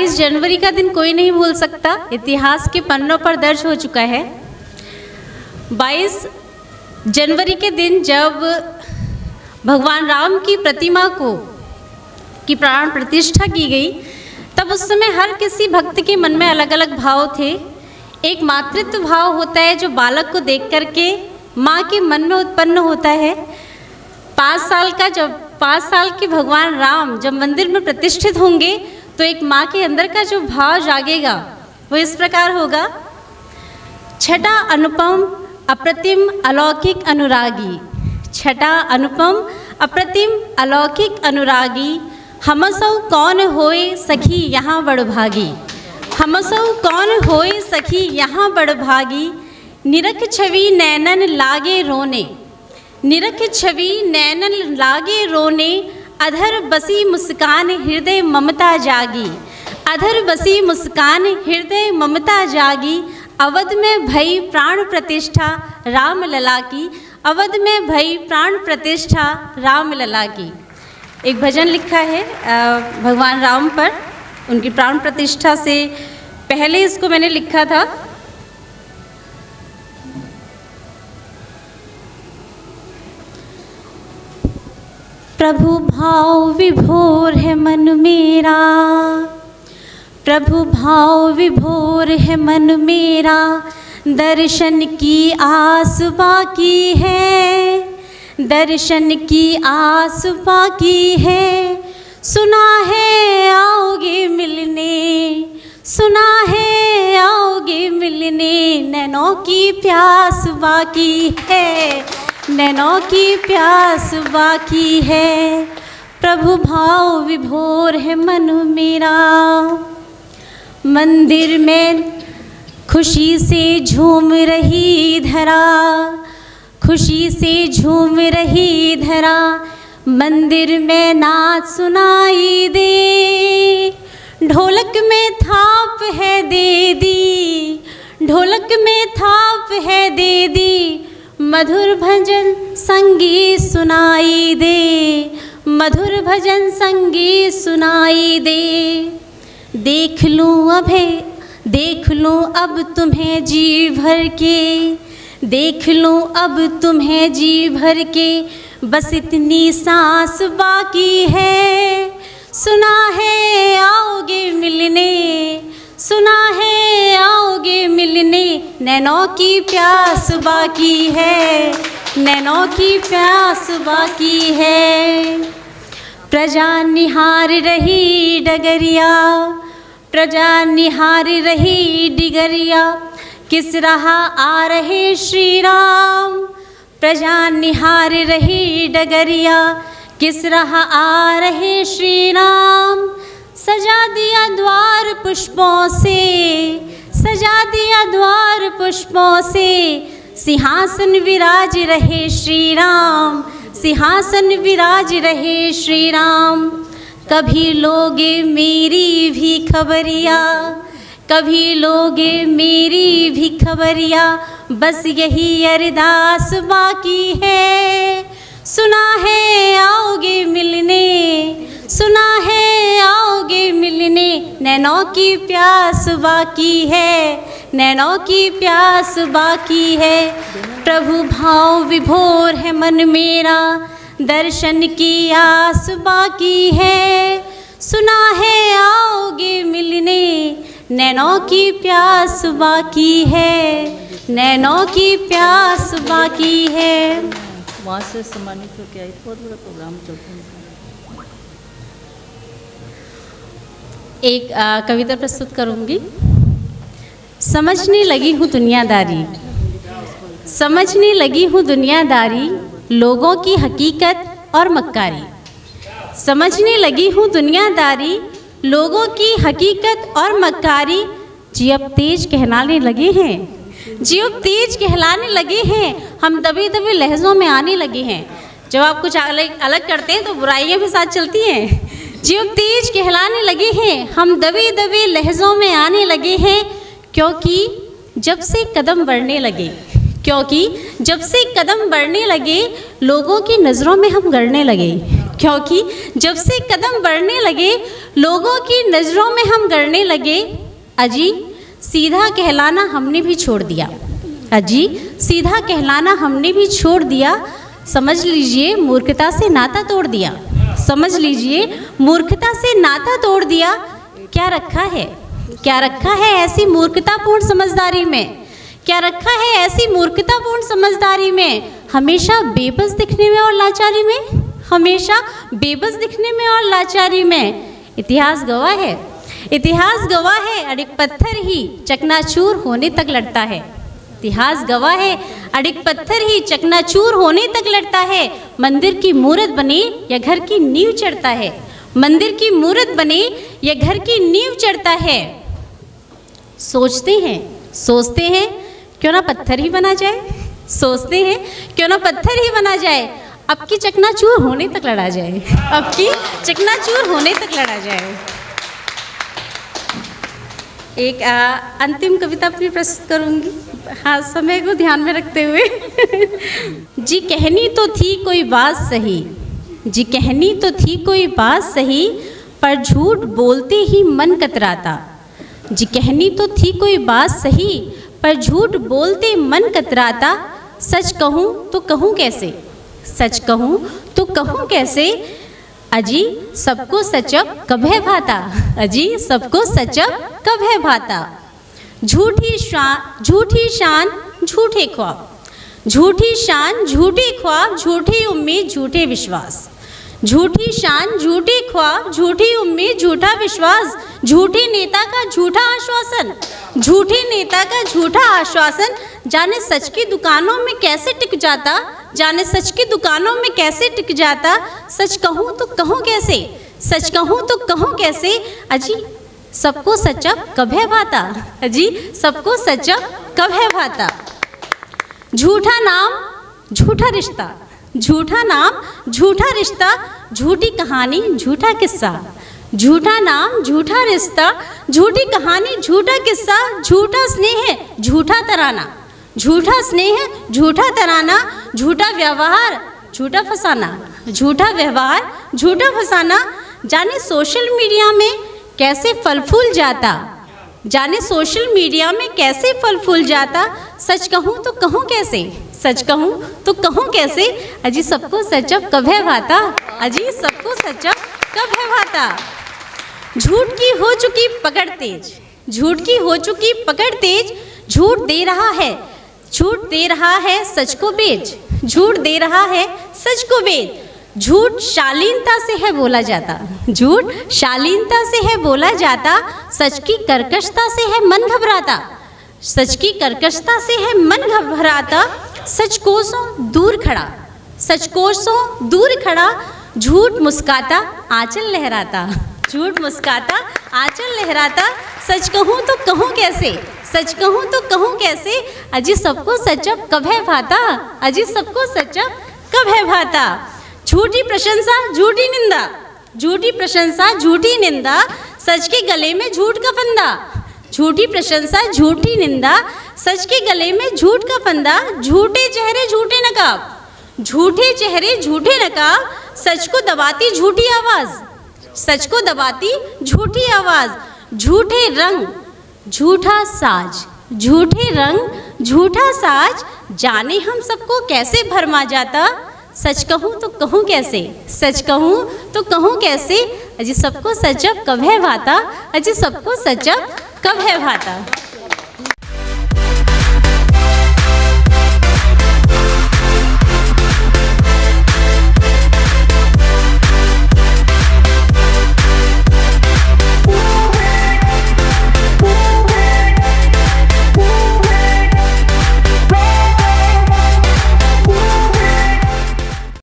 जनवरी का दिन कोई नहीं भूल सकता, इतिहास के पन्नों पर दर्ज हो चुका है। 22 जनवरी के दिन जब भगवान राम की प्रतिमा की प्राण प्रतिष्ठा की गई, तब उस समय हर किसी भक्त के मन में अलग अलग भाव थे। एक मातृत्व भाव होता है जो बालक को देख करके माँ के मन में उत्पन्न होता है। 5 साल के भगवान राम जब मंदिर में प्रतिष्ठित होंगे तो एक माँ के अंदर का जो भाव जागेगा वो इस प्रकार होगा। छठा अनुपम अप्रतिम अलौकिक अनुरागी, छठा अनुपम अप्रतिम अलौकिक अनुरागी, हमसौ कौन होए सखी यहाँ बड़भागी, हमसौ कौन होए सखी यहाँ बड़भागी, निरख छवि नैनन लागे रोने, निरख छवि नैनन लागे रोने, अधर बसी मुस्कान हृदय ममता जागी, अधर बसी मुस्कान हृदय ममता जागी, अवध में भई प्राण प्रतिष्ठा राम लला की, अवध में भई प्राण प्रतिष्ठा राम लला की। एक भजन लिखा है भगवान राम पर, उनकी प्राण प्रतिष्ठा से पहले इसको मैंने लिखा था। प्रभु भाव विभोर है मन मेरा, प्रभु भाव विभोर है मन मेरा, दर्शन की आस बाकी है, दर्शन की आस बाकी है, सुना है आओगे मिलने, सुना है आओगे मिलने, नैनों की प्यास बाकी है, नैनों की प्यास बाकी है, प्रभु भाव विभोर है मन मेरा। मंदिर में खुशी से झूम रही धरा, खुशी से झूम रही धरा, मंदिर में नाच सुनाई दे, ढोलक में थाप है दे दी, ढोलक में थाप है दे दी, मधुर भजन संगीत सुनाई दे, मधुर भजन संगीत सुनाई दे, देख लूँ अब तुम्हें जी भर के, देख लूँ अब तुम्हें जी भर के, बस इतनी सांस बाकी है, सुना है आओगे मिलने, सुना है आओगे मिलने, नैनों की प्यास बाकी है, नैनों की प्यास बाकी है। प्रजा निहार रही डगरिया, प्रजा निहार रही डिगरिया, किस राह आ रहे श्री राम, प्रजा निहार रही डगरिया, किस राह आ रहे श्री राम, सजा दिया द्वार पुष्पों से, सजा दिया द्वार पुष्पों से, सिंहासन विराज रहे श्री राम, सिंहासन विराज रहे श्री राम, कभी लोगे मेरी भी खबरिया, कभी लोगे मेरी भी खबरिया, बस यही अरदास बाकी है, सुना है आओगे मिलने, सुना है आओगे मिलने, नैनों की प्यास बाकी है, नैनों की प्यास बाकी है, प्रभु भाव विभोर है मन मेरा, दर्शन की आस बाकी है, सुना है आओगे मिलने, नैनों की प्यास बाकी है, नैनों की प्यास बाकी है। वहाँ से सम्मानित होकर आई, बहुत बड़ा प्रोग्राम चलता है। एक कविता प्रस्तुत करूंगी। समझने लगी हूँ दुनियादारी, समझने लगी हूँ दुनियादारी, लोगों की हकीकत और मक्कारी, समझने लगी हूँ दुनियादारी, लोगों की हकीकत और मक्कारी, जी अब तेज कहलाने लगे हैं, जी अब तेज कहलाने लगे हैं, हम दबे दबे लहजों में आने लगे हैं। जब आप कुछ अलग करते हैं तो बुराइयां भी साथ चलती हैं, जो तेज कहलाने लगे हैं, हम दबे दबे लहजों में आने लगे हैं, क्योंकि जब से कदम बढ़ने लगे, क्योंकि जब से कदम बढ़ने लगे लोगों की नज़रों में हम गड़ने लगे, क्योंकि जब से कदम बढ़ने लगे लोगों की नज़रों में हम गड़ने लगे। अजी सीधा कहलाना हमने भी छोड़ दिया, अजी सीधा कहलाना हमने भी छोड़ दिया। समझ लीजिए मूर्खता से नाता तोड़ दिया, समझ लीजिए मूर्खता से नाता तोड़ दिया। क्या रखा है, क्या रखा है ऐसी मूर्खतापूर्ण समझदारी में, क्या रखा है ऐसी मूर्खतापूर्ण समझदारी में। हमेशा बेबस दिखने में और लाचारी में, हमेशा बेबस दिखने में और लाचारी में। इतिहास गवाह है, इतिहास गवाह है, अड़िग पत्थर ही चकनाचूर होने तक लड़ता है। इतिहास गवाह है, अड़िग पत्थर ही चकनाचूर होने तक लड़ता है। मंदिर की मूरत बने या घर की नींव चढ़ता है, मंदिर की मूरत बने या घर की नींव चढ़ता है। सोचते हैं, सोचते हैं क्यों ना पत्थर ही बना जाए, सोचते हैं क्यों ना पत्थर ही बना जाए। अब की चकनाचूर होने तक लड़ा जाए, अब की चकनाचूर होने तक लड़ा जाए। एक अंतिम कविता अपनी प्रस्तुत करूंगी, हाँ समय को ध्यान में रखते हुए। जी कहनी तो थी कोई बात सही, जी कहनी तो थी कोई बात सही, पर झूठ बोलते ही मन कतराता। जी कहनी तो थी कोई बात सही, पर झूठ बोलते मन कतराता। सच कहूँ तो कहूँ कैसे, सच कहूँ तो कहूँ कैसे। अजी सबको सचब कभे भाता, अजी सबको सचब कभे भाता। झूठी शान झूठे ख्वाब, झूठी शान झूठे ख्वाब, झूठी उम्मीद झूठे विश्वास। झूठी शान झूठे ख्वाब, झूठी उम्मीद झूठा विश्वास। झूठे नेता का झूठा आश्वासन, झूठे नेता का झूठा आश्वासन। जाने सच की दुकानों में कैसे टिक जाता, जाने सच की दुकानों में कैसे टिक जाता। सच कहूँ तो कहूँ कैसे, सच कहूँ तो कहूँ कैसे। अजी सबको सचब कभे भाता, अजी सबको सचब कभे भाता। झूठा नाम झूठा रिश्ता, झूठा नाम झूठा रिश्ता। झूठी कहानी झूठा किस्सा, झूठा नाम झूठा रिश्ता। झूठी कहानी झूठा किस्सा। झूठा स्नेह झूठा तराना, झूठा स्नेह झूठा तराना। झूठा व्यवहार झूठा फसाना, झूठा व्यवहार झूठा फसाना। जाने सोशल मीडिया में कैसे फल फूल जाता, जाने सोशल मीडिया में कैसे फल फूल जाता। सच कहूँ तो कहूँ कैसे, सच कहूँ तो कहूँ कैसे। अजी सबको सचब कभे भाता, अजी सबको सचब कभे भाता। झूठ की हो चुकी पकड़ तेज, झूठ की हो चुकी पकड़ तेज। झूठ दे रहा है, झूठ दे रहा है सच को बेच, झूठ दे रहा है सच को बेच। झूठ शालीनता से है बोला जाता, झूठ शालीनता से है बोला जाता। सच की कर्कशता से है मन घबराता, सच की कर्कशता से है मन घबराता। सच कोसों दूर खड़ा, सच कोसों दूर खड़ा। झूठ मुस्काता आंचल लहराता, झूठ मुस्काता आंचल लहराता। सच कहूँ तो कहूँ कैसे, सच कहूँ तो कहूँ कैसे। अजी सबको सचब कभे भाता, अजी सबको सचब कभे भाता। झूठी प्रशंसा झूठी निंदा, झूठी प्रशंसा झूठी निंदा। सच के गले में झूठ का फंदा, झूठी प्रशंसा झूठी निंदा। सच के गले में झूठ का फंदा। झूठे चेहरे झूठे नकाब, झूठे चेहरे झूठे नकाब। सच को दबाती झूठी आवाज़, सच को दबाती झूठी आवाज़। झूठे रंग झूठा साज, झूठे रंग झूठा साज। जाने हम सबको कैसे भरमा जाता। सच कहूँ तो कहूँ कैसे, सच कहूँ तो कहूँ कैसे। अजी सबको सचब कभे भाता, अजी सबको सचब कभे भाता।